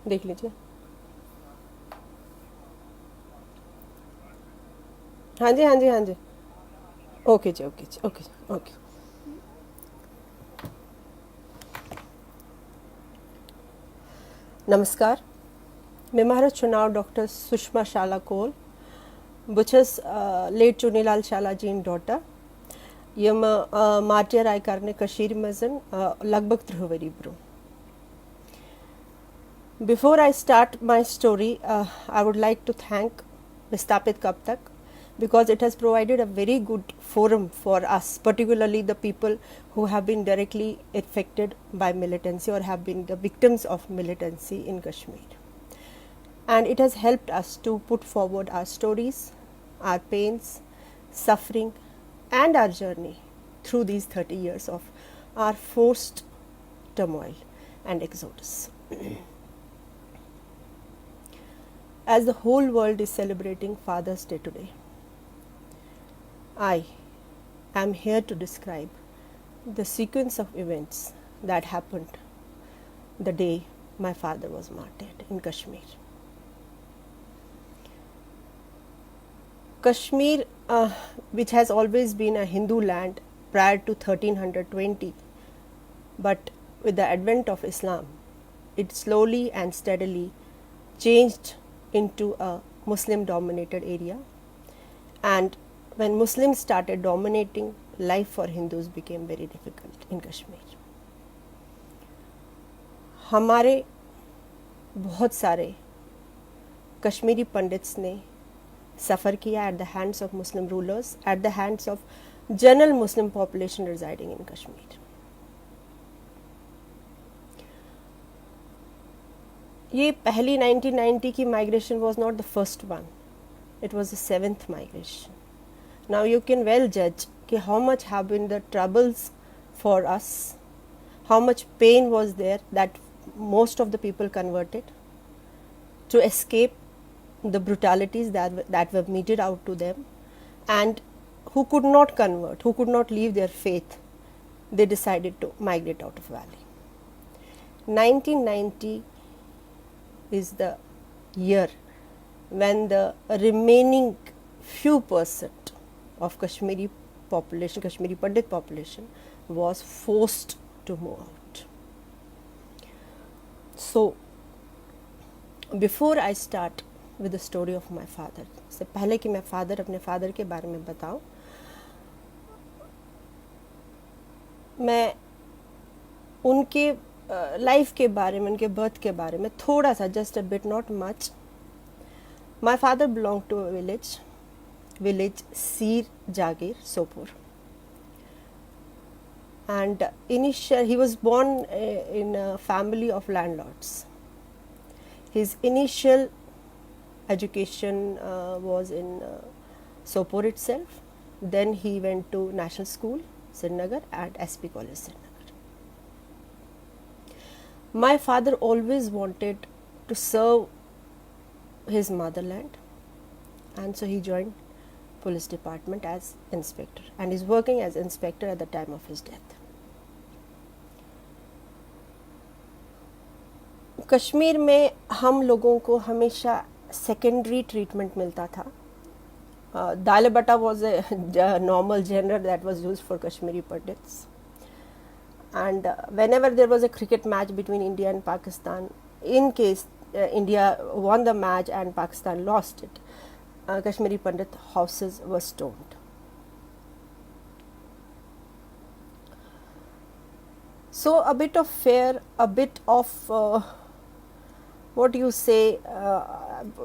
देख लीजिए। हाँ जी, हाँ जी, हाँ जी। ओके जी, ओके जी, ओके जी, ओके। नमस्कार। मैं मारा चुनाव डॉक्टर सुषमा शाला कोल बुचस लेट चुनीलाल शाला जीन डॉटर यम माटियर आय कारने कशीर मजन लगभग 3 worry bro. Before I start my story, I would like to thank Vistapit Kaptak because it has provided a very good forum for us, particularly the people who have been directly affected by militancy or have been the victims of militancy in Kashmir. And it has helped us to put forward our stories, our pains, suffering, and our journey through these 30 years of our forced turmoil and exodus. As the whole world is celebrating Father's Day today, I am here to describe the sequence of events that happened the day my father was martyred in Kashmir. Kashmir, which has always been a Hindu land prior to 1320, but with the advent of Islam, it slowly and steadily changed into a Muslim dominated area, and when Muslims started dominating, life for Hindus became very difficult in Kashmir. हमारे बहुत सारे Kashmiri pandits ने सफ़र किया at the hands of Muslim rulers, at the hands of general Muslim population residing in Kashmir. ये पहली 1990 की migration was not the first one, it was the 7th migration. Now you can well judge कि how much have been the troubles for us, how much pain was there that most of the people converted to escape the brutalities that were meted out to them, and who could not convert, who could not leave their faith, they decided to migrate out of valley. 1990 is the year when the remaining few percent of Kashmiri population, Kashmiri Pandit population, was forced to move out. So, before I start with the story of my father, से पहले कि मैं अपने father के बारे में बताऊं, मैं उनके लाइफ के बारे में, उनके बर्थ के बारे में थोड़ा सा, just a bit, not much. My father belong to a village Seer Jagir, Sopur. And he was born in a family of landlords. His initial education was in Sopur itself. Then he went to National School, Srinagar, and SP College, Srinagar. My father always wanted to serve his motherland, and so he joined police department as inspector, and is working as inspector at the time of his death. Kashmir में हम लोगों को हमेशा secondary treatment मिलता था. दाल बटा was a normal genre that was used for Kashmiri Pandits, and whenever there was a cricket match between India and Pakistan, in case India won the match and Pakistan lost it, Kashmiri Pandit houses were stoned. So a bit of fear, a bit of what you say,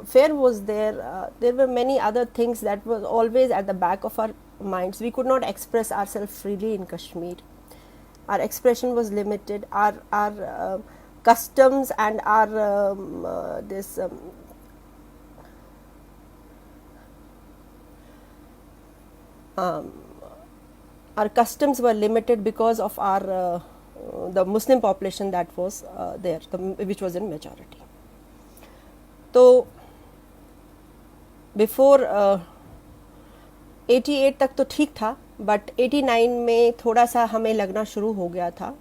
fear was there. There were many other things that was always at the back of our minds. We could not express ourselves freely in Kashmir. Our expression was limited. Our customs and our our customs were limited because of our the Muslim population that was there, which was in majority. तो before 88 तक तो ठीक था, but 89 में थोड़ा सा हमें लगना शुरू हो गया था.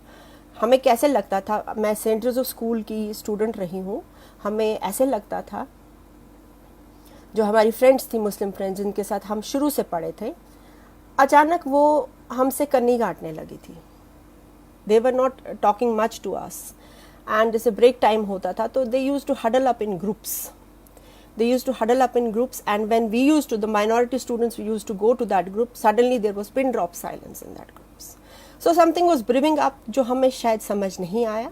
हमें कैसे लगता था, मैं सेंट जोसेफ स्कूल की स्टूडेंट रही हूँ, हमें ऐसे लगता था, जो हमारी फ्रेंड्स थी मुस्लिम फ्रेंड्स जिनके साथ हम शुरू से पढ़े थे, अचानक वो हमसे कन्नी गांठने लगी थी. They were not talking much to us, and जैसे ब्रेक टाइम होता था तो they use to huddle up in groups. They used to huddle up in groups, and when we used to, the minority students, we used to go to that group, suddenly there was pin drop silence in that groups. So something was brewing up जो हमें शायद समझ नहीं आया,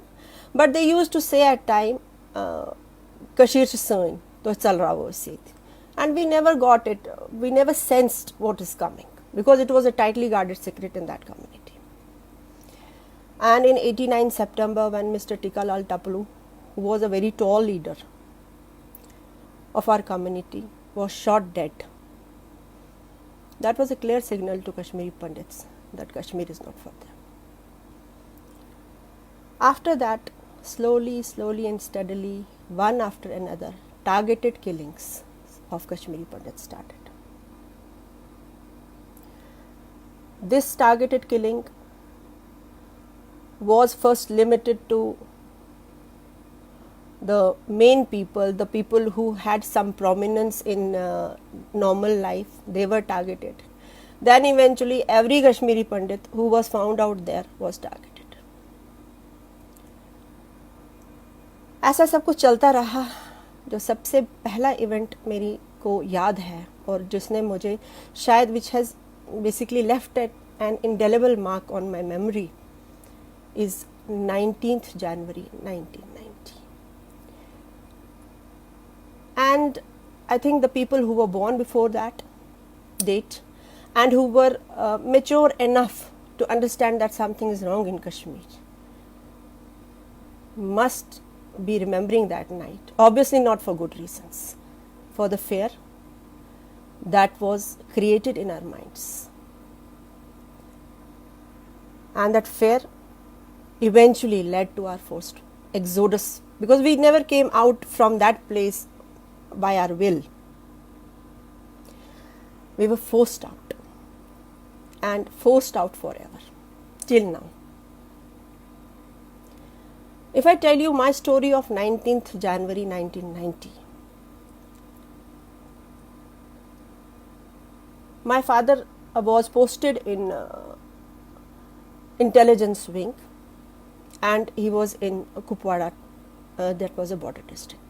but they used to say at time Kashir सैन तो चल रहा वो seat, and we never got it, we never sensed what is coming because it was a tightly guarded secret in that community. And in 89 September, when Mr. Tikalal Taplu, who was a very tall leader of our community, was shot dead, that was a clear signal to Kashmiri Pandits that Kashmir is not for them. After that, slowly and steadily, one after another, targeted killings of Kashmiri Pandits started. This targeted killing was first limited to the main people, the people who had some prominence in normal life, they were targeted. Then eventually every Kashmiri Pandit who was found out there was targeted. ऐसा सब कुछ चलता रहा. जो सबसे पहला event मेरी को याद है और जिसने मुझे शायद which has basically left an indelible mark on my memory is 19th January 1990. And I think the people who were born before that date and who were mature enough to understand that something is wrong in Kashmir must be remembering that night. Obviously not for good reasons, for the fear that was created in our minds. And that fear eventually led to our forced exodus, because we never came out from that place by our will. We were forced out, and forced out forever, till now. If I tell you my story of 19th January 1990, my father was posted in intelligence wing, and he was in Kupwara, that was a border district.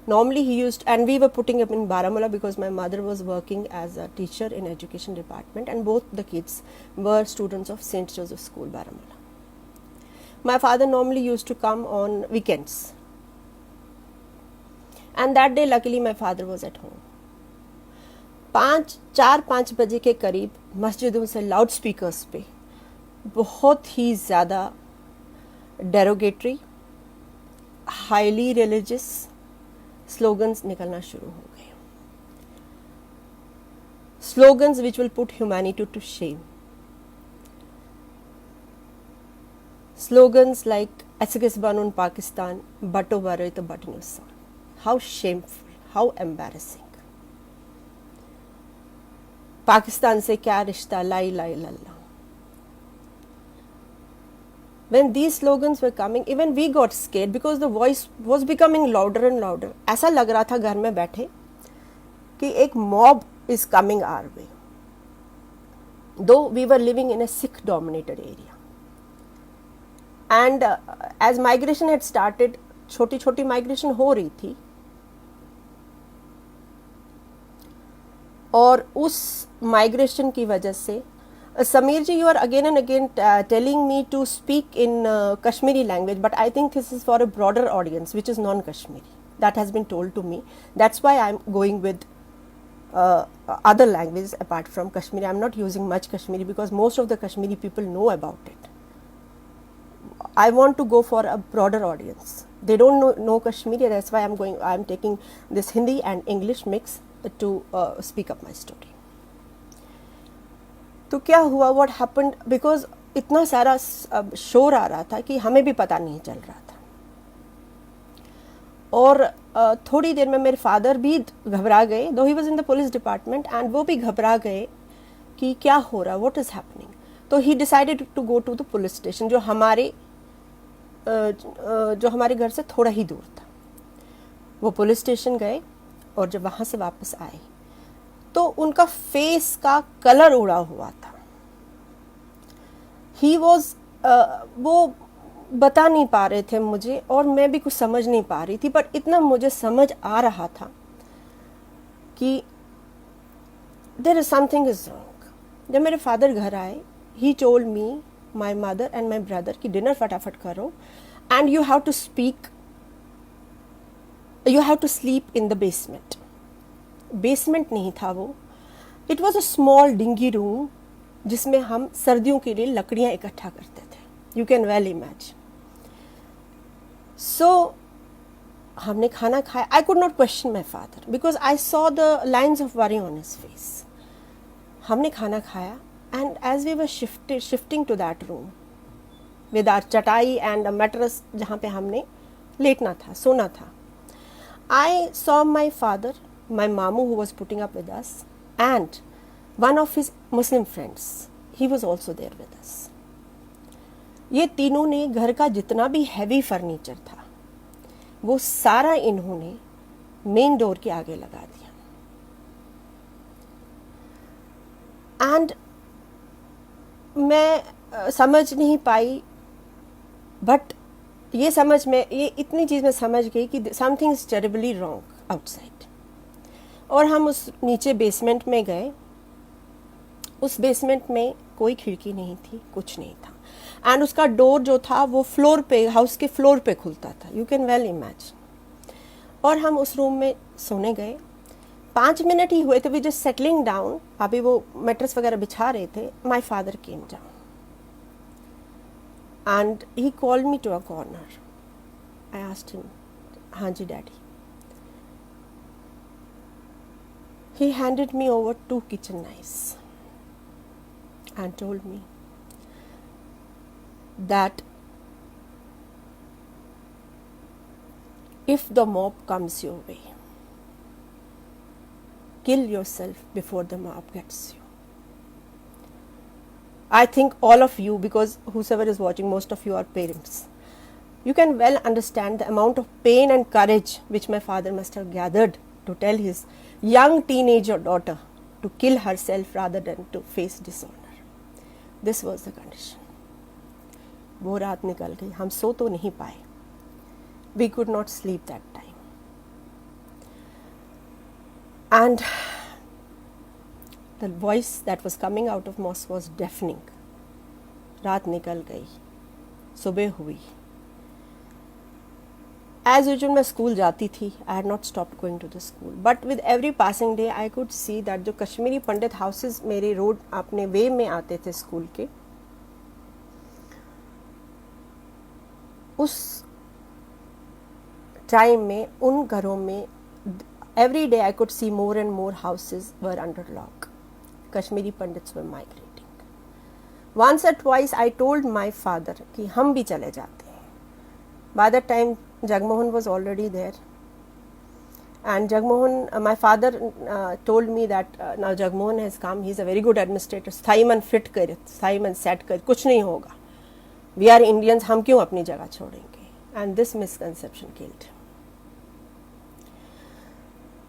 Normally he used, and we were putting him in Baramulla because my mother was working as a teacher in education department, and both the kids were students of St. Joseph School, Baramulla. My father normally used to come on weekends, and that day luckily my father was at home. 4-5 बजे के करीब मस्जिदों से loud speakers पे बहुत ही ज़्यादा derogatory, highly religious slogans निकलना शुरू हो गए. Slogans which will put humanity to shame. Slogans like Asakis Banun Pakistan, Bato Barit Batinusan. How shameful, how embarrassing. Pakistan se kya rishta, la ilaha illallah. When these slogans were coming, even we got scared because the voice was becoming louder and louder. ऐसा लग रहा था घर में बैठे कि एक mob is coming our way. Though we were living in a Sikh dominated area. And as migration had started, छोटी छोटी migration हो रही थी, और उस migration की वजह से Sameer ji, you are again and again telling me to speak in Kashmiri language, but I think this is for a broader audience which is non-Kashmiri. That has been told to me. That's why I am going with other languages apart from Kashmiri. I am not using much Kashmiri because most of the Kashmiri people know about it. I want to go for a broader audience. They don't know Kashmiri, that's why I am taking this Hindi and English mix to speak up my story. तो क्या हुआ, what happened, because इतना सारा शोर आ रहा था कि हमें भी पता नहीं चल रहा था. और थोड़ी देर में मेरे फादर भी घबरा गए, दो he was in the police department, and वो भी घबरा गए कि क्या हो रहा, व्हाट इज़ हैपनिंग. तो he decided to go to the police station, जो हमारे घर से थोड़ा ही दूर था। वो पुलिस स्टेशन गए और जब वहाँ से वापस आए तो उनका फेस का कलर उड़ा हुआ था। ही वॉज वो बता नहीं पा रहे थे मुझे और मैं भी कुछ समझ नहीं पा रही थी, पर इतना मुझे समझ आ रहा था कि there is something is wrong. जब मेरे फादर घर आए, he told me, my mother and my brother कि डिनर फटाफट करो and you have to sleep in the basement. Basement नहीं था वो, it was a small dingy room जिसमें हम सर्दियों के लिए लकड़ियाँ इकट्ठा करते थे। You can well imagine. So हमने खाना खाया। I could not question my father because I saw the lines of worry on his face. हमने खाना खाया and as we were shifting to that room with our chatai and a mattress जहाँ पे हमने लेटना था, सोना था, I saw my father, my mamu who was putting up with us, and one of his Muslim friends. He was also there with us. ये तीनों ने घर का जितना भी हैवी फर्नीचर था वो सारा इन्होंने मेन डोर के आगे लगा दिया। एंड मैं समझ नहीं पाई, बट ये इतनी चीज़ में समझ गई कि something is terribly wrong outside. और हम उस नीचे बेसमेंट में गए। उस बेसमेंट में कोई खिड़की नहीं थी, कुछ नहीं था, एंड उसका डोर जो था वो फ्लोर पे, हाउस के फ्लोर पे खुलता था। You can well imagine. और हम उस रूम में सोने गए। 5 मिनट ही हुए थे, वी जस्ट सेटलिंग डाउन, अभी वो मैट्रेस वगैरह बिछा रहे थे। My father came down and he called me to a corner. I asked him, हाँ जी daddy. He handed me over 2 kitchen knives and told me that if the mob comes your way, kill yourself before the mob gets you. I think all of you, because whosoever is watching, most of you are parents, you can well understand the amount of pain and courage which my father must have gathered to tell his young teenager daughter to kill herself rather than to face dishonor. This was the condition. वो रात निकल गई, हम सो तो नहीं पाए. We could not sleep that time. And the voice that was coming out of mosque was deafening. रात निकल गई, सुबह हुई. As usual मैं स्कूल जाती थी. I had not stopped going to the school. But with every passing day I could see that जो कश्मीरी पंडित houses मेरे रोड अपने वे में आते थे स्कूल के, उस टाइम में उन घरों में every day I could see more and more houses were under lock. Kashmiri Pandits were migrating. Once or twice I told my father कि हम भी चले जाते हैं. By that time Jagmohan was already there, and Jagmohan, my father told me that now Jagmohan has come. He is a very good administrator. स्थाईमन fit कर, स्थाईमन set कर, कुछ नहीं होगा. We are Indians, हम क्यों अपनी जगह छोड़ेंगे? And this misconception killed.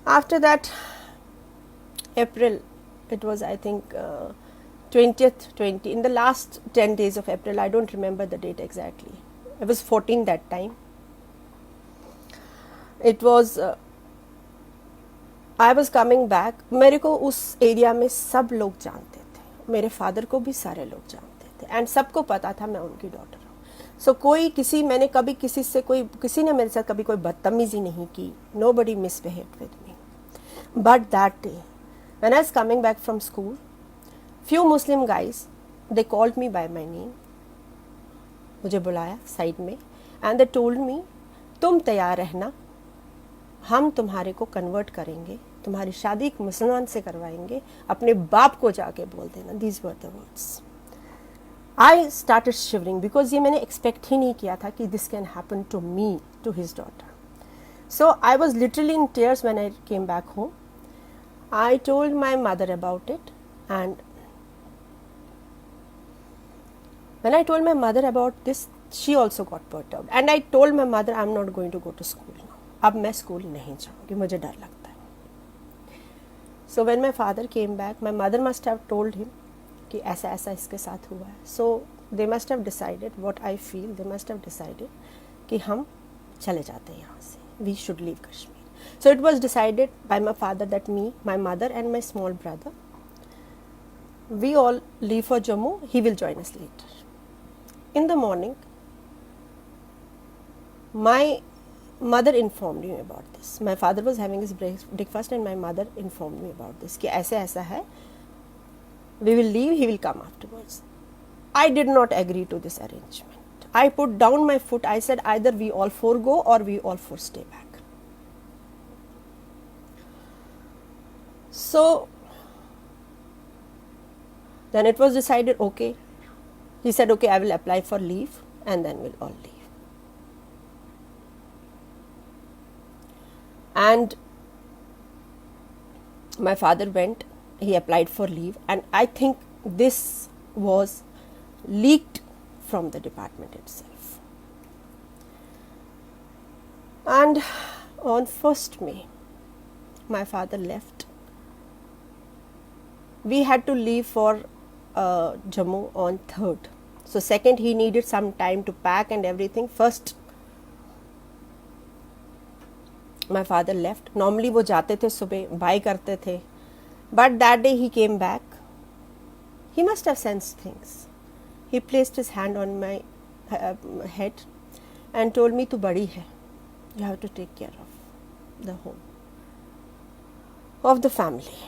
After that, April, it was I think 20th, in the last 10 days of April, I don't remember the date exactly. I was 14 that time. It was, I was coming back. मेरे को उस area में सब लोग जानते थे, मेरे father को भी सारे लोग जानते थे, एंड सबको पता था मैं उनकी डॉटर हूँ. सो मैंने कभी किसी ने मेरे साथ कभी कोई बदतमीजी नहीं की. Nobody misbehaved with me. But that day, when I was coming back from school, few Muslim guys, they called me by my name. मुझे बुलाया साइड में, and they told me, तुम तैयार रहना, हम तुम्हारे को कन्वर्ट करेंगे, तुम्हारी शादी एक मुसलमान से करवाएंगे, अपने बाप को जाके बोल देना. These were the words. I started shivering because ये मैंने एक्सपेक्ट ही नहीं किया था कि this can happen to me, to his daughter. So I was literally in tears when I came back home. I told my mother about it, and When I told my mother about this, she also got perturbed, and I told my mother, I'm not going to go to school now. अब मैं school नहीं जाऊँगी, मुझे डर लगता है. So when my father came back, my mother must have told him कि ऐसा ऐसा इसके साथ हुआ है. So they must have decided what I feel. They must have decided कि हम चले जाते हैं यहाँ से. We should leave Kashmir. So it was decided by my father that me, my mother and my small brother, we all leave for Jammu. He will join us later. In the morning, my mother informed me about this. My father was having his breakfast and my mother informed me about this कि ऐसे ऐसा है. We will leave, he will come afterwards. I did not agree to this arrangement. I put down my foot. I said either we all four go or we all four stay back. So then it was decided, okay. He said, okay, I will apply for leave and then we'll all leave. And my father went, he applied for leave, and I think this was leaked from the department itself. And on 1st May, my father left. We had to leave for Jammu on 3rd. So 2nd, he needed some time to pack and everything. 1st, my father left. Normally वो जाते थे सुबह, buy करते थे. But that day he came back. He must have sensed things. He placed his hand on my head and told me, "तू बड़ी है. You have to take care of the home, of the family."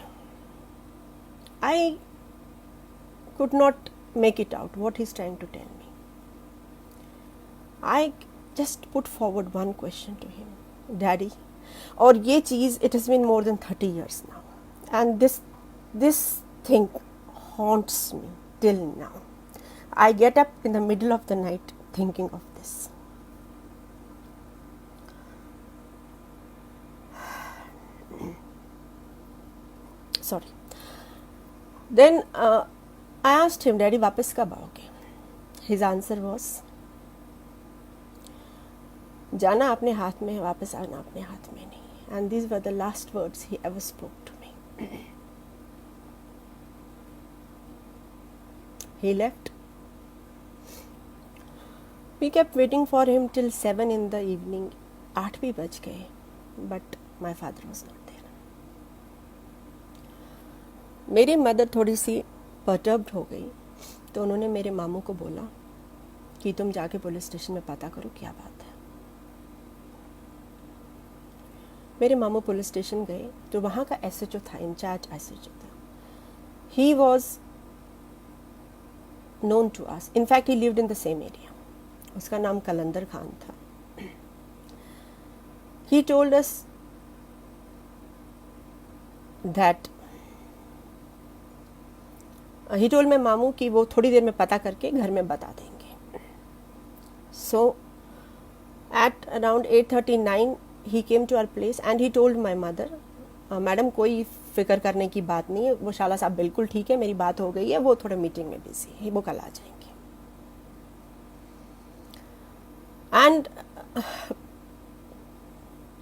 I could not make it out what he's trying to tell me. I just put forward one question to him, "Daddy," और ये चीज़, it has been more than 30 years now, and this thing haunts me till now. I get up in the middle of the night thinking of this. Sorry. Then I asked him, "Daddy, वापस कब आओगे?" His answer was, "जाना अपने हाथ में है, वापस आना अपने हाथ में नहीं." And these were the last words he ever spoke to me. He left. We kept waiting for him till 7 in the evening. 8 भी बज गए, but my father was not there. मेरी मदर थोड़ी सी perturbed हो गई, तो उन्होंने मेरे मामू को बोला कि तुम जाके पुलिस स्टेशन में पता करो क्या बात है. मेरे मामू पुलिस स्टेशन गए, तो वहाँ का SHO था, इंचार्ज SHO था. He was known to us. In fact, he lived in the same area. उसका नाम कलंदर खान था. He told us that he told my मामू कि वो थोड़ी देर में पता करके घर में बता देंगे. So at around 8:39 he came to our place and he told my mother, "madam, कोई फिक्र करने की बात नहीं है, वो शाला साहब बिल्कुल ठीक है, मेरी बात हो गई है, वो थोड़े मीटिंग में बिजी है, वो कल आ जाएंगे." And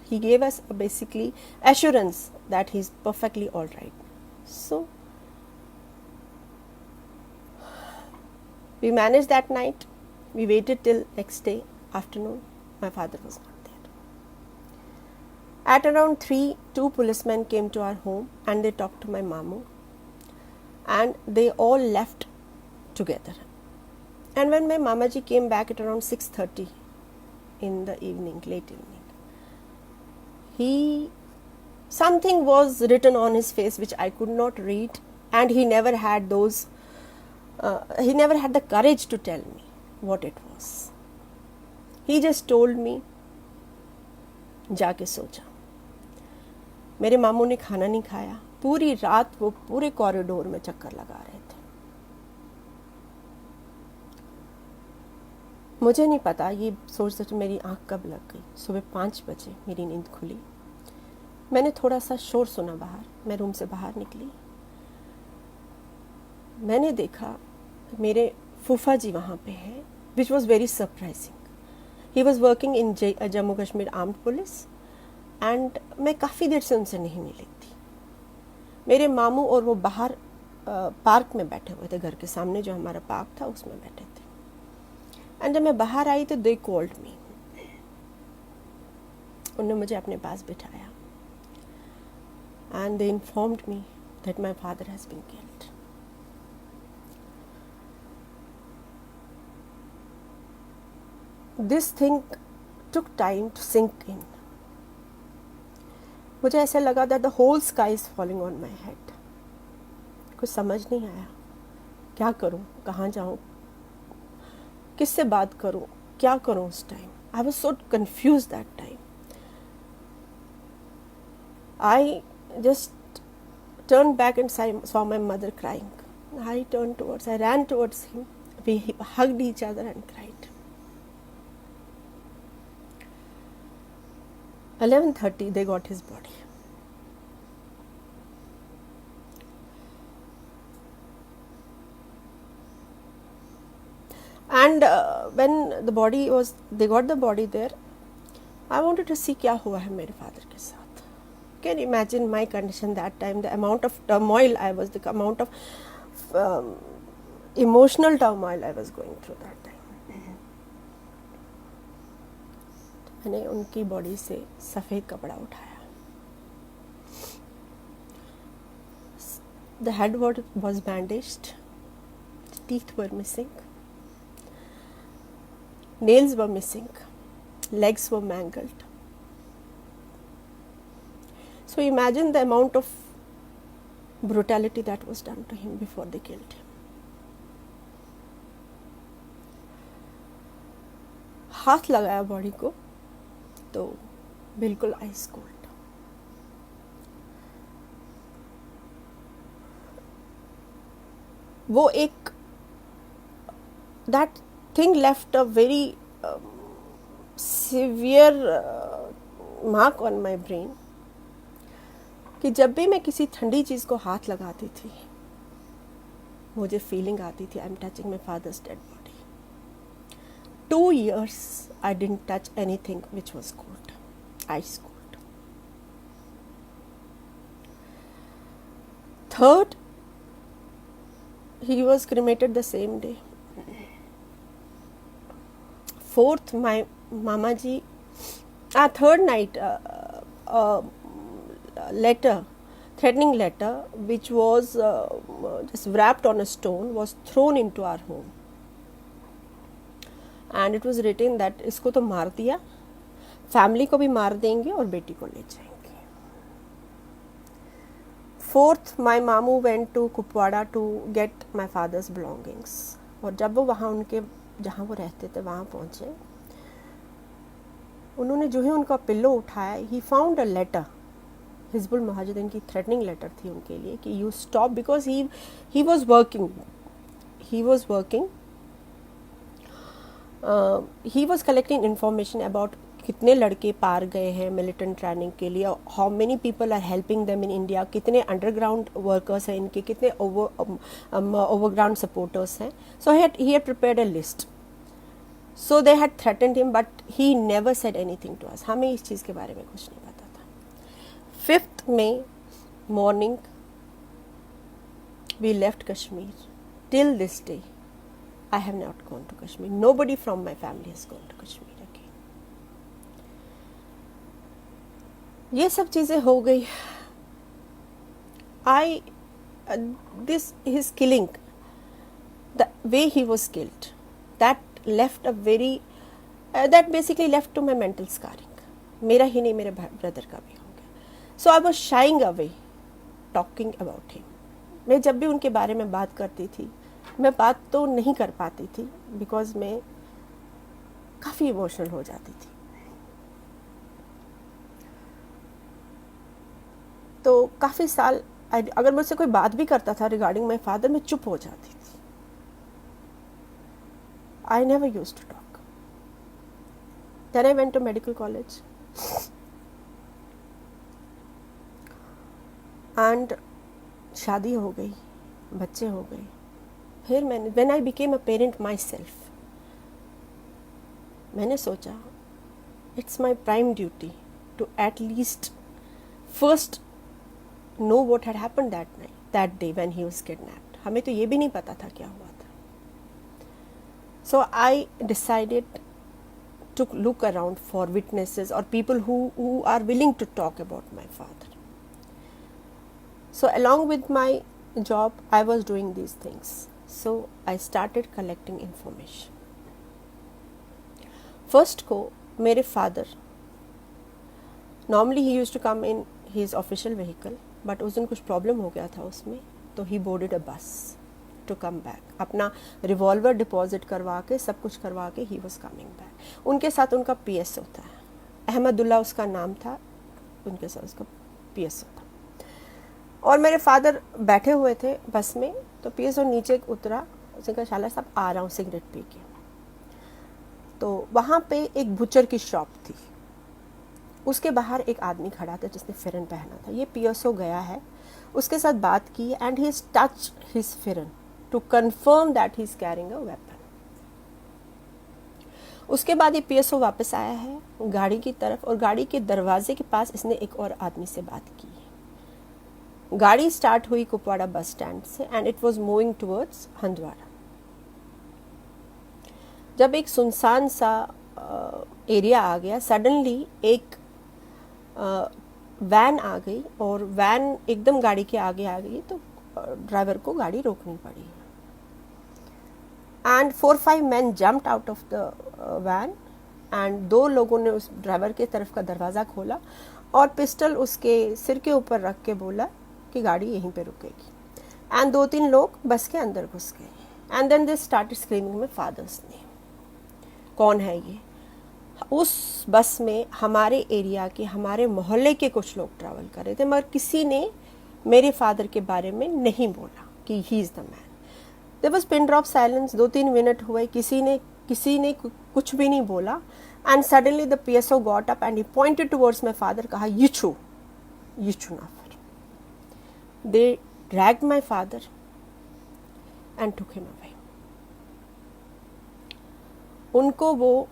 he gave us basically assurance that he's perfectly all right. So we managed that night. We waited till next day afternoon. My father was not there. At around 3, 2 policemen came to our home and they talked to my mamu, and they all left together. And when my mamaji came back at around 6:30 in the evening, late evening, something was written on his face which I could not read, and he never had the courage to tell me what it was. He just told me, "जाके सो जा." मेरे मामू ने खाना नहीं खाया. पूरी रात वो पूरे कॉरिडोर में चक्कर लगा रहे थे. मुझे नहीं पता, ये सोच मेरी आँख कब लग गई. सुबह 5 बजे मेरी नींद खुली. मैंने थोड़ा सा शोर सुना बाहर. मैं रूम से बाहर निकली. मैंने देखा मेरे फूफा जी वहाँ पे हैं, which was very surprising. He was working in Jammu Kashmir armed police and मैं काफ़ी देर से उनसे नहीं मिली थी. मेरे मामू और वो बाहर पार्क में बैठे हुए थे, घर के सामने जो हमारा पार्क था उसमें बैठे थे. एंड जब मैं बाहर आई तो दे कॉल्ड मी. उन्होंने मुझे अपने पास बिठाया and they informed me that my father has been killed. This thing took time to sink in. मुझे ऐसा लगा that the whole sky is falling on my head. कुछ समझ नहीं आया, क्या करूं, कहाँ जाऊं, किससे बात करूं, क्या करूं उस time. I was so confused that time. I just turned back and saw my mother crying. I ran towards him. We hugged each other and cried. 11:30 they got his body. And when they got the body there, I wanted to see क्या हुआ है मेरे father के साथ. Can you imagine my condition that time, the amount of turmoil I was, the amount of emotional turmoil I was going through that time. मैंने उनकी body से सफ़ेद कपड़ा उठाया. The head was bandaged, the teeth were missing, nails were missing, legs were mangled. So imagine the amount of brutality that was done to him before they killed him. हाथ लगाया body को तो बिल्कुल ice cold. वो एक that thing left a very severe mark on my brain कि जब भी मैं किसी ठंडी चीज़ को हाथ लगाती थी मुझे फीलिंग आती थी I am touching my father's dead body. 2 years I didn't touch anything which was cold, ice cold. Third, he was cremated the same day. Fourth, my mama ji, third night, letter, threatening letter, which was just wrapped on a stone, was thrown into our home. And it was written that इसको तो मार दिया, family को भी मार देंगे और बेटी को ले जाएंगे. Fourth, my mamu went to Kupwara to get my father's belongings. और जब वो वहाँ उनके जहाँ वो रहते थे वहाँ पहुँचे, उन्होंने जो ही उनका पिल्लो उठाया, he found a letter. Hizbul Mujahideen की थ्रेटनिंग लेटर थी उनके लिए कि you stop, because he was working he was collecting information about कितने लड़के पार गए हैं मिलिटेंट ट्रेनिंग के लिए, how many people are helping them in India, कितने अंडरग्राउंड वर्कर्स हैं इनके, कितने ओवरग्राउंड सपोर्टर्स हैं. सो he had prepared a list. So they had threatened him but he never said anything to us. हमें इस चीज़ के बारे में कुछ नहीं पता था. 5th May morning we left Kashmir. Till this day I have not gone to Kashmir. Nobody from my family has gone to Kashmir again. ये सब चीज़ें हो गई. His killing, the way he was killed, that left a very, that basically left to my mental scarring. मेरा ही नहीं, मेरे brother का भी हो गया. So I was shying away talking about him. मैं जब भी उनके बारे में बात करती थी, मैं बात तो नहीं कर पाती थी बिकॉज मैं काफ़ी इमोशनल हो जाती थी. तो काफ़ी साल अगर मुझसे कोई बात भी करता था रिगार्डिंग माई फादर, मैं चुप हो जाती थी. I never used to talk. Then I went to medical college and शादी हो गई, बच्चे हो गए. फिर मैंने when I became a parent myself, मैंने सोचा it's my prime duty to at least first know what had happened that day when he was kidnapped. हमें तो ये भी नहीं पता था क्या हुआ था. So I decided to look around for witnesses or people who are willing to talk about my father. So along with my job, I was doing these things. So I started collecting information. First को मेरे father, normally he used to come in his official vehicle, but उस दिन कुछ problem हो गया था उसमें, तो he boarded a bus to come back. अपना रिवॉल्वर डिपॉजिट करवा के सब कुछ करवा के ही वॉज कमिंग बैक. उनके साथ उनका पीएस होता है, अहमदुल्ला उसका नाम था, उनके साथ उसका पीएस होता. और मेरे फादर बैठे हुए थे बस में, तो पीएस और नीचे उतरा, उसने कहा शाला साहब आ रहा हूँ सिगरेट पी के. तो वहाँ पे एक बुचर की शॉप थी, उसके बाहर एक आदमी खड़ा था जिसने फिरन पहना था. ये पीएसओ गया है, उसके साथ बात की एंड ही टच हिज फिरन to confirm that he is carrying a weapon. उसके बाद ये पीएसओ वापस आया है गाड़ी की तरफ, और गाड़ी के दरवाजे के पास इसने एक और आदमी से बात की. गाड़ी स्टार्ट हुई कुपवाड़ा बस स्टैंड से and it was moving towards Handwara. जब एक सुनसान सा एरिया आ गया, सडनली एक वैन आ गई और वैन एकदम गाड़ी के आगे आ गई, तो ड्राइवर को गाड़ी रोकनी पड़ी. And 4-5 men jumped out of the van and 2 लोगों ने उस ड्राइवर के तरफ का दरवाज़ा खोला और पिस्टल उसके सिर के ऊपर रख के बोला कि गाड़ी यहीं पे रुकेगी. एंड 2-3 लोग बस के अंदर घुस गए and then they started screaming my father's name. कौन है ये? उस बस में हमारे एरिया के, हमारे मोहल्ले के कुछ लोग ट्रैवल कर रहे थे, मगर किसी ने मेरे फादर के बारे में नहीं बोला कि he is the man. There was pin drop silence. 2-3 minute हुए, किसी ने कुछ भी नहीं बोला. And suddenly the PSO got up and he pointed towards my father. कहा यू छू ना फिर. They dragged my father and took him away. उनको वो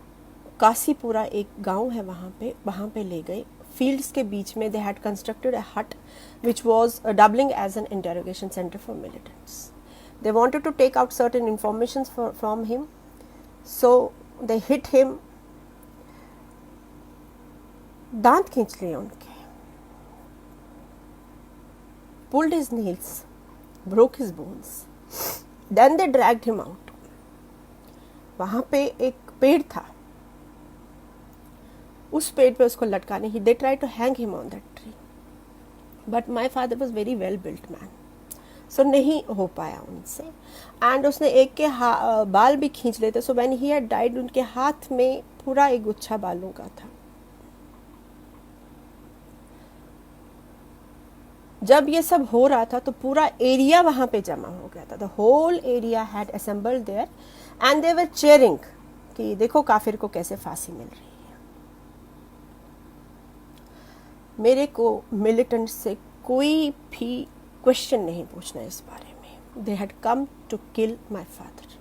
कासीपुरा एक गांव है वहाँ पे ले गए. फील्ड्स के बीच में दे हैड कंस्ट्रक्टेड अ हट which was doubling as an interrogation center for militants. They wanted to take out certain information from him, so they hit him. दांत खींच लिए उनके, pulled his nails, broke his bones. Then they dragged him out. वहाँ पे एक पेड़ था, उस पेड़ पे उसको लटकाने ही they tried to hang him on that tree. But my father was very well built man, so नहीं हो पाया उनसे. एंड उसने एक के बाल भी खींच लेते. So when he had died, उनके हाथ में पूरा एक गुच्छा बालों का था. जब ये सब हो रहा था तो पूरा एरिया वहाँ पे जमा हो गया था. The whole area had assembled there and they were cheering कि देखो काफिर को कैसे फांसी मिल रही है. मेरे को मिलिटेंट से कोई भी क्वेश्चन नहीं पूछना इस बारे में. They had come to kill my father.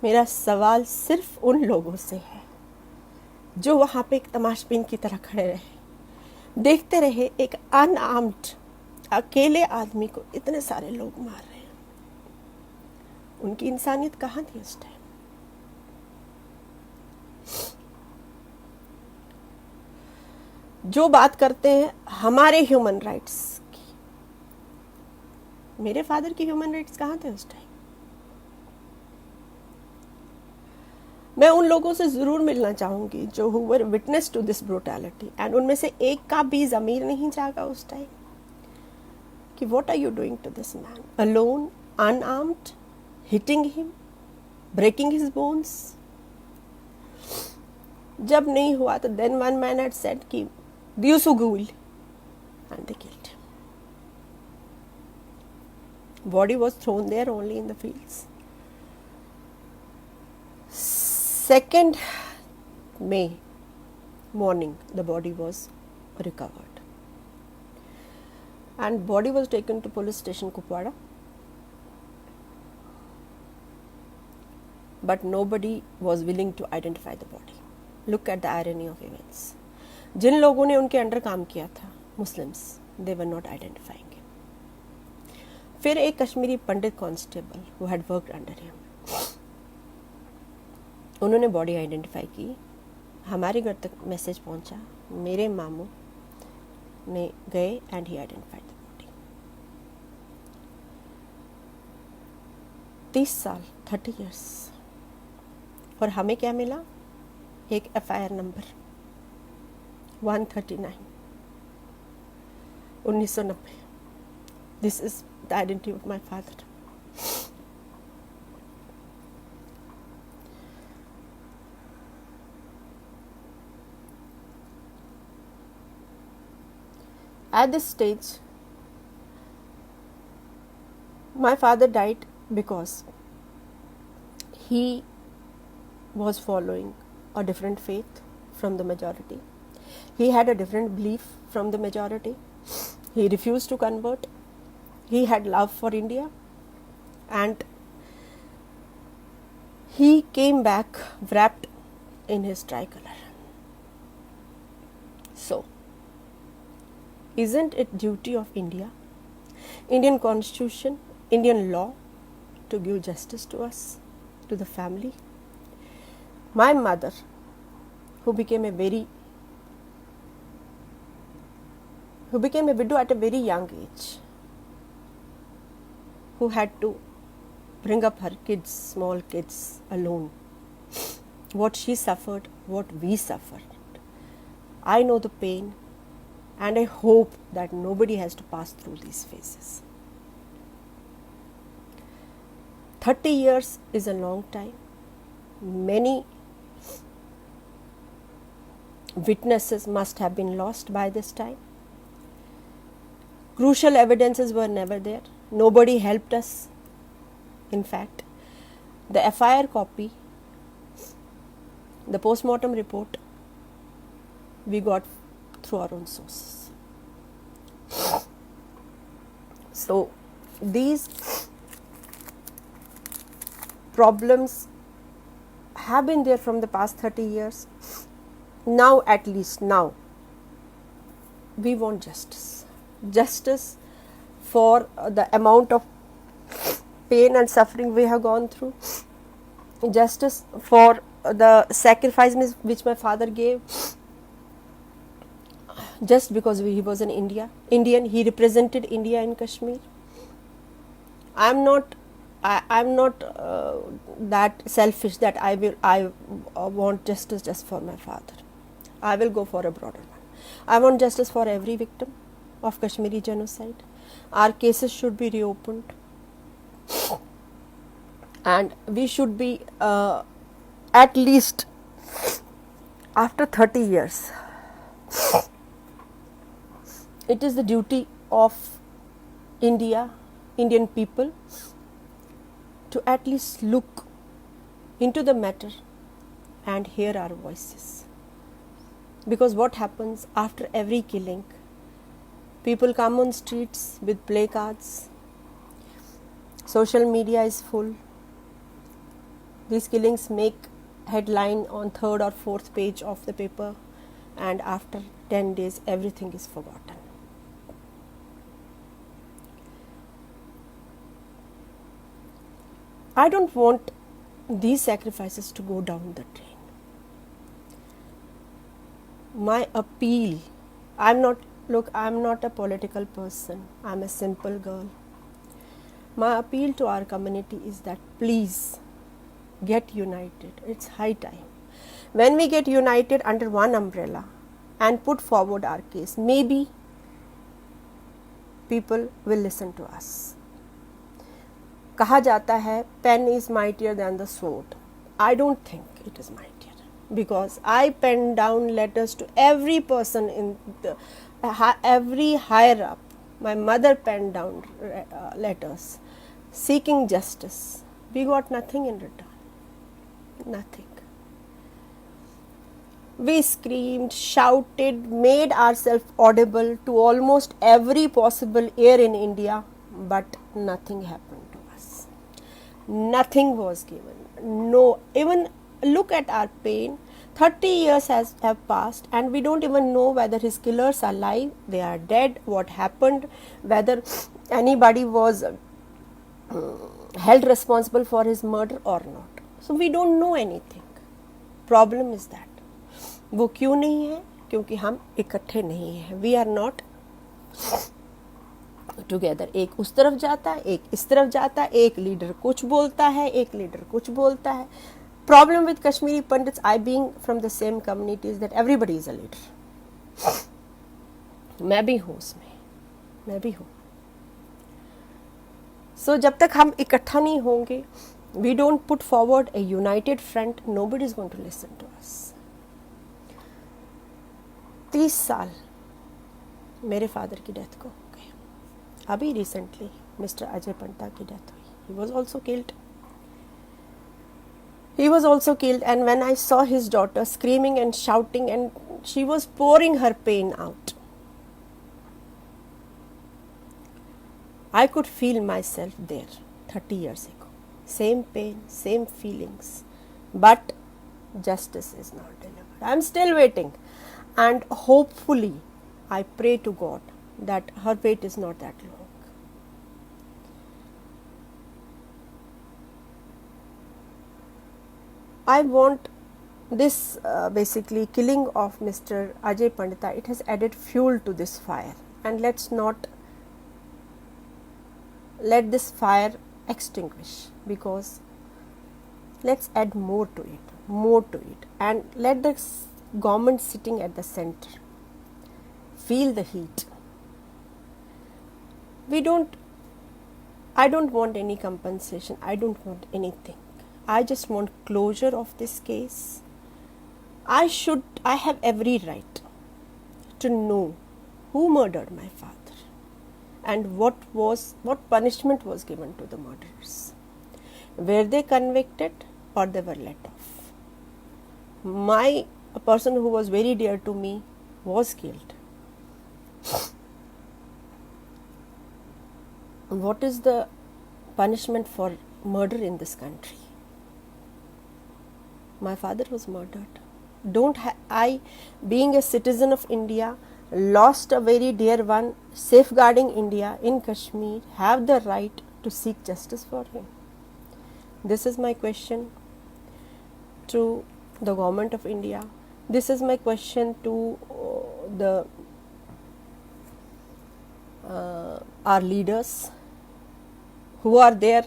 मेरा सवाल सिर्फ उन लोगों से है जो वहाँ पे एक तमाशबीन की तरह खड़े रहे, देखते रहे एक अनआर्म्ड अकेले आदमी को इतने सारे लोग मार रहे हैं. उनकी इंसानियत कहाँ थी उस टाइम? जो बात करते हैं हमारे ह्यूमन राइट्स की, मेरे फादर की ह्यूमन राइट्स कहाँ थे उस टाइम? मैं उन लोगों से जरूर मिलना चाहूंगी जो who were witness to this brutality, and उनमें से एक का भी ज़मीर नहीं जागा उस टाइम कि what are you doing to this man, alone, unarmed, hitting him, breaking his bones. जब नहीं हुआ तो then one man had said कि Diusu Gul, and they killed him. Body was thrown there only in the fields. 2nd May morning, the body was recovered, and body was taken to police station Kupwara. but nobody was willing to identify the body. Look at the irony of events. जिन लोगों ने उनके under काम किया था, Muslims, they were not identifying him. फिर एक Kashmiri Pandit constable who had worked under him, उन्होंने body identify की. हमारे घर तक मैसेज पहुंचा, मेरे मामू ने गए and he identified the body. 30 साल, 30 years, और हमें क्या मिला? एक FIR number 139, 1990. This is the identity of my father. At this stage, my father died because he was following a different faith from the majority. He had a different belief from the majority. He refused to convert. He had love for India, and he came back wrapped in his tricolor. So, isn't it duty of India, Indian constitution, Indian law to give justice to us, to the family? My mother, who became a widow at a very young age, who had to bring up her kids, small kids, alone. What she suffered, what we suffered. I know the pain, and I hope that nobody has to pass through these phases. 30 years is a long time. Many witnesses must have been lost by this time. Crucial evidences were never there. Nobody helped us. In fact, the FIR copy, the post-mortem report, we got through our own sources. So, these problems have been there from the past 30 years. Now, at least now, we want justice. Justice for the amount of pain and suffering we have gone through. Justice for the sacrifices which my father gave. Just because he was an Indian, he represented India in Kashmir. I'm not that selfish that I want justice just for my father. I will go for a broader one. I want justice for every victim of Kashmiri genocide. Our cases should be reopened, and we should be at least after 30 years. It is the duty of India, Indian people, to at least look into the matter and hear our voices. Because what happens after every killing? People come on streets with placards. Social media is full. These killings make headline on 3rd or 4th page of the paper, and after 10 days everything is forgotten. I don't want these sacrifices to go down the drain. My appeal, I'm not a political person, I'm a simple girl. My appeal to our community is that please get united. It's high time. When we get united under one umbrella and put forward our case, maybe people will listen to us. कहा जाता है pen is mightier than the sword. I don't think it is mightier, because I penned down letters to every person in every higher up. My mother penned down letters seeking justice. We got nothing in return. Nothing. We screamed, shouted, made ourselves audible to almost every possible ear in India, but nothing happened to us. Nothing was given. know, even look at our pain. 30 years have passed and we don't even know whether his killers are alive, they are dead, what happened, whether anybody was held responsible for his murder or not. So we don't know anything. Problem is that वो क्यों नहीं है? क्योंकि हम इकट्ठे नहीं हैं. We are not together. एक उस तरफ जाता है, एक इस तरफ जाता है, एक लीडर कुछ बोलता है, एक लीडर कुछ बोलता है. Problem with Kashmiri Pandits, I being from the same community, is that everybody is a leader. मैं भी हूँ उसमें, मैं भी हूँ. So जब तक हम इकट्ठा नहीं होंगे, we don't put forward a united front, nobody is going to listen to us. 30 साल मेरे फादर की डेथ को हो गए. अभी रिसेंटली मिस्टर अजय पंडता की डेथ हुई. He was also killed. He was also killed, and when I saw his daughter screaming and shouting and she was pouring her pain out, I could feel myself there 30 years ago. Same pain, same feelings, but justice is not delivered. I am still waiting, and hopefully I pray to God that her wait is not that long. I want this basically killing of Mr. Ajay Pandita, it has added fuel to this fire, and let's not let this fire extinguish, because let's add more to it, and let the government sitting at the center feel the heat. I don't want any compensation, I don't want anything. I just want closure of this case. I have every right to know who murdered my father and what punishment was given to the murderers. Were they convicted or they were let off? A person who was very dear to me was killed. What is the punishment for murder in this country? My father was murdered. I, being a citizen of India, lost a very dear one, safeguarding India in Kashmir, have the right to seek justice for him? This is my question to the government of India. This is my question to our leaders who are there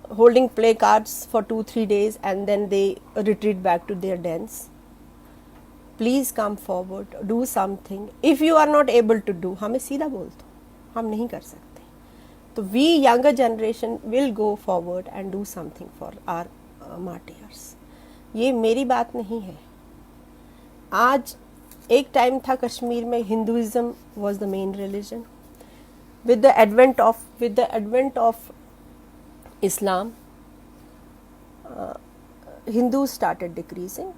holding placards for 2-3 days and then they retreat back to their dens. Please come forward, do something. If you are not able to do, हमें सीधा बोल दो, हम नहीं कर सकते. तो we younger generation will go forward and do something for our martyrs. ये मेरी बात नहीं है. आज एक टाइम था कश्मीर में Hinduism was the main religion. With the advent of Islam, Hindus started decreasing.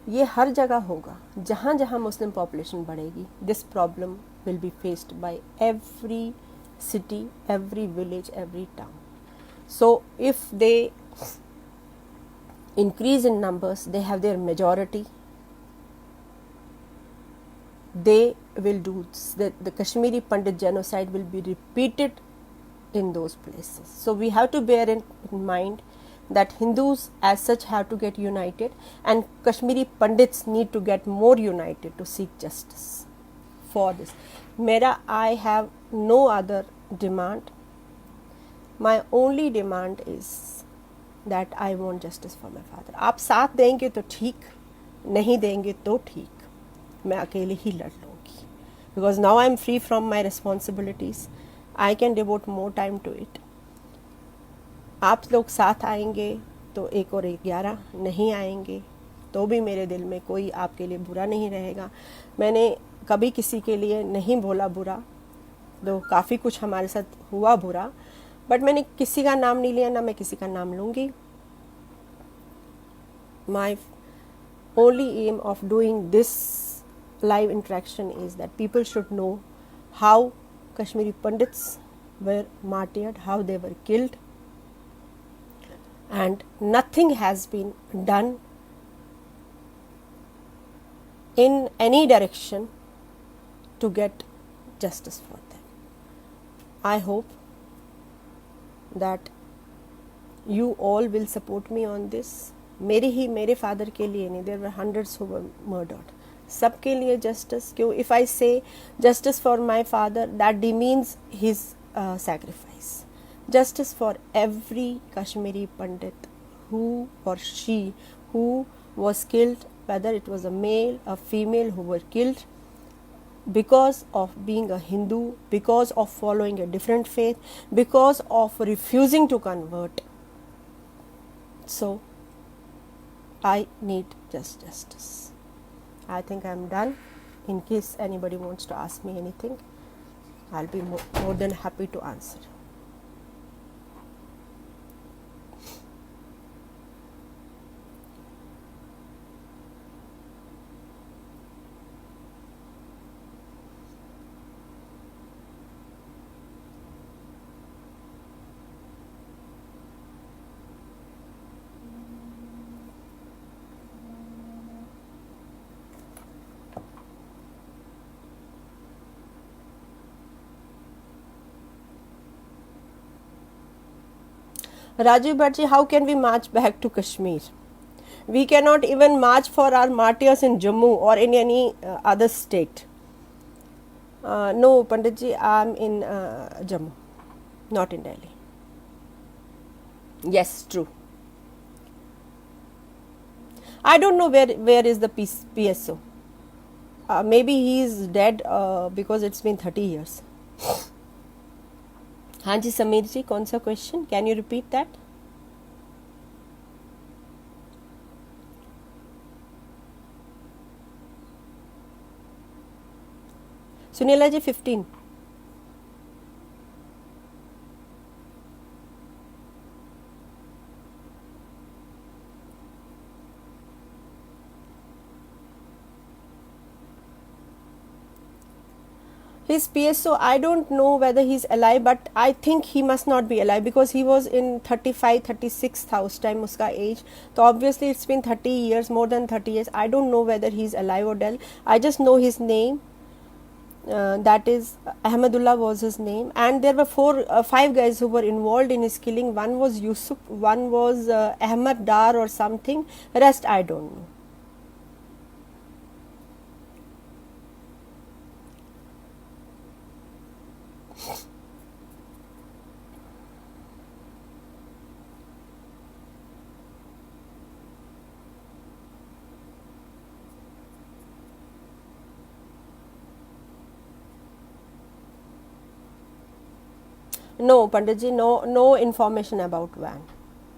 ये हर जगह होगा. जहाँ जहाँ मुस्लिम पॉपुलेशन बढ़ेगी, this problem will be faced by every city, every village, every town. So if they increase in numbers, they have their majority, they will do the Kashmiri Pandit genocide will be repeated in those places. So we have to bear in mind that Hindus as such have to get united, and Kashmiri Pandits need to get more united to seek justice for this. I have no other demand. My only demand is that I want justice for my father. आप साथ देंगे तो ठीक, नहीं देंगे तो ठीक, मैं अकेले ही लड़ लूँगी. Because now I am free from my responsibilities. I can devote more time to it. आप लोग साथ आएंगे तो 1 और 11, नहीं आएंगे तो भी मेरे दिल में कोई आपके लिए बुरा नहीं रहेगा. मैंने कभी किसी के लिए नहीं बोला बुरा, तो काफ़ी कुछ हमारे साथ हुआ बुरा, बट मैंने किसी का नाम नहीं लिया, ना मैं किसी का नाम लूँगी. My only aim of doing this live interaction is that people should know how Kashmiri Pandits were martyred, how they were killed, and nothing has been done in any direction to get justice for them. I hope that you all will support me on this. मेरे father के लिए नहीं, there were hundreds who were murdered. सबके लिए justice. क्यों? If I say justice for my father, that demeans his sacrifice. Justice for every Kashmiri Pandit who or she who was killed, whether it was a male or female who were killed because of being a Hindu, because of following a different faith, because of refusing to convert. So I need just justice. I think I am done. In case anybody wants to ask me anything, I'll be more than happy to answer. Rajiv Bhattji, how can we march back to Kashmir? We cannot even march for our martyrs in Jammu or in any other state. No, Panditji, I am in Jammu, not in Delhi. Yes, true. I don't know where is the PSO. Maybe he is dead because it's been 30 years. हाँ जी समीर जी, कौन सा question? Can you repeat that? Sunila ji 15. His PSO, I don't know whether he's alive, but I think he must not be alive because he was in 35, 36 था उस time उसका age. तो obviously it's been 30 years, more than 30 years. I don't know whether he's alive or dead. I just know his name. That is Ahmadullah was his name, and there were 5 guys who were involved in his killing. One was Yusuf, one was Ahmad Dar or something. Rest I don't know. No, Panditji, no information about van.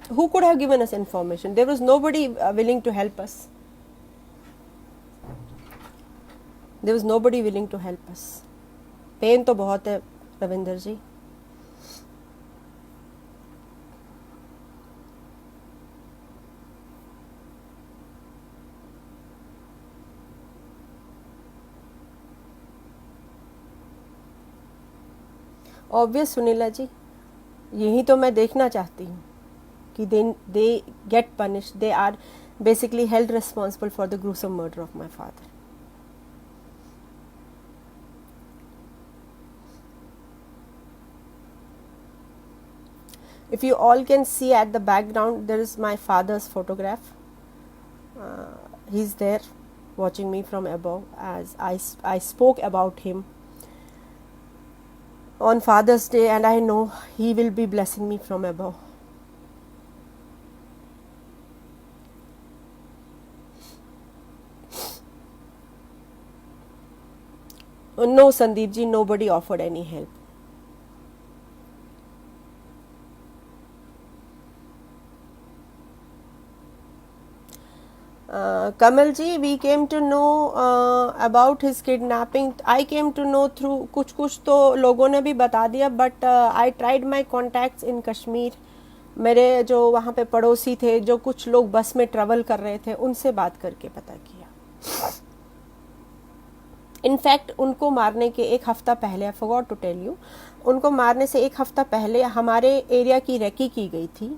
Who could have given us information? There was nobody willing to help us. There was nobody willing to help us. Pain तो बहुत है Ravinder ji. Obvious Sunila ji, यही तो मैं देखना चाहती हूँ कि they get punished. They are basically held responsible for the gruesome murder of my father. If you all can see at the background, there is my father's photograph. He's there watching me from above as I spoke about him on Father's Day, and I know he will be blessing me from above. No, Sandeep ji, nobody offered any help. Kamal ji, we came to know about his kidnapping. I came to know through कुछ तो लोगों ने भी बता दिया, but I tried my contacts in Kashmir. मेरे जो वहाँ पे पड़ोसी थे, जो कुछ लोग बस में ट्रैवल कर रहे थे, उनसे बात करके पता किया. इनफैक्ट उनको मारने के एक हफ्ता पहले, I forgot to tell you, उनको मारने से एक हफ्ता पहले हमारे एरिया की रेकी की गई थी.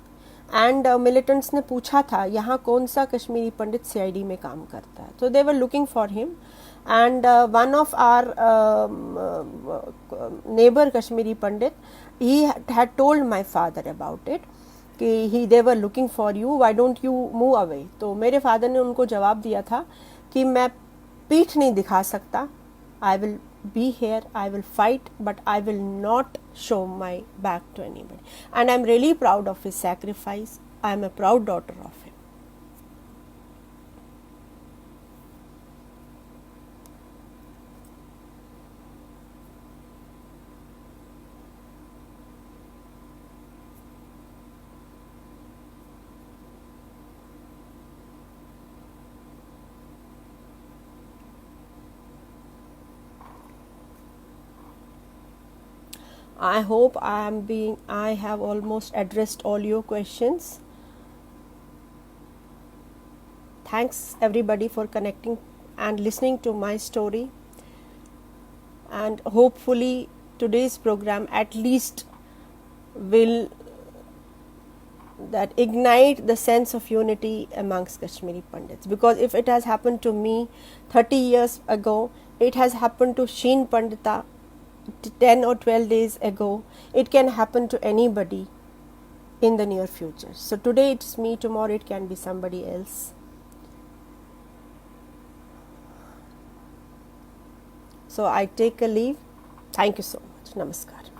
एंड मिलिटेंट्स ने पूछा था यहाँ कौन सा कश्मीरी पंडित सीआईडी में काम करता है, तो they were looking for him and one of our neighbour Kashmiri Pandit he had told my father about it कि ही they were looking for you, why don't you move away। तो मेरे फादर ने उनको जवाब दिया था कि मैं पीठ नहीं दिखा सकता, I will be here, I will fight, but I will not show my back to anybody, and I'm really proud of his sacrifice, I am a proud daughter of him। I hope I have almost addressed all your questions. Thanks everybody for connecting and listening to my story, and hopefully today's program at least will that ignite the sense of unity amongst Kashmiri Pandits, because if it has happened to me 30 years ago, it has happened to Sheen Pandita 10 or 12 days ago, it can happen to anybody in the near future. So today it's me, tomorrow it can be somebody else. So I take a leave. Thank you so much. Namaskar.